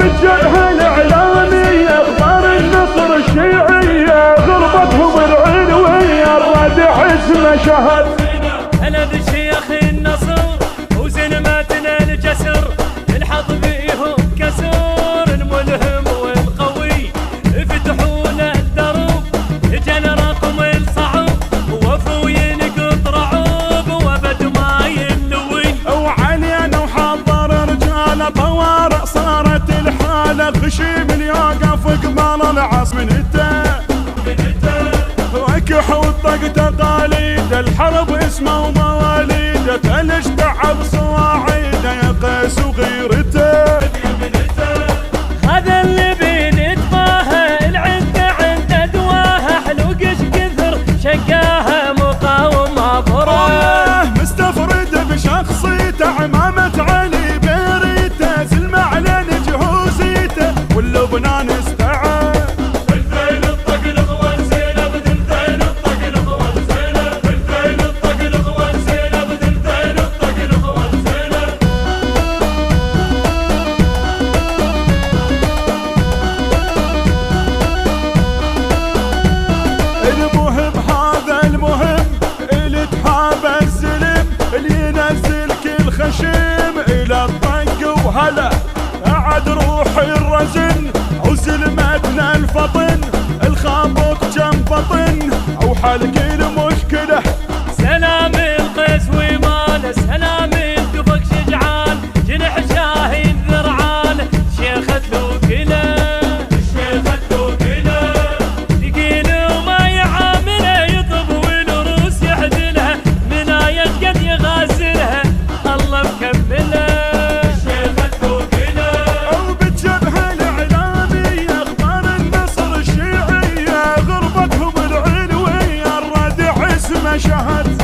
بالجبهة الإعلامية أخبار النصر الشيعية غربتهم العلوية الردع اسمه شهد. هلا بشيخ النصر وزلماتنا الجسر الحظ بيهم كسور الملهم والقوي فتحونا الدرب جل رقم الصعب ووفوا ينقط رعوب وابد ما ينوي. وعلينا وحضر رجال طوارئ صارت الحالة غشيم يوقف قبال العصر من وكحوا الطق تقاليد الحرب اسمه ومواليد ثلج تعب صواعيده يقيس وغيرته. هذا اللي بنتباهى العده عند دواها حلوقش كثر شقاها مقاوم افراد مستفرد بشخصيته عمامة علي بيريته سلمى على جهوزيته واللبنان استعاد. خشيم الى الطق وهلا اعد روحي الرزن وزلمتنا الفطن الخابط جنب بطن او حلق المشكله. سلام القيس وماله سلام الدفق شجعان جنح شاهين ذرعان شيخة لوكله شيخة لوكله ثقيل وما يعامله يطب والروس يحدلها من آية قد يغازلها الله مكمله شيخة لوكله. وبالجبهة الإعلامية أخبار النصر الشيعية غربتهم العلوية الردع اسمه شهد.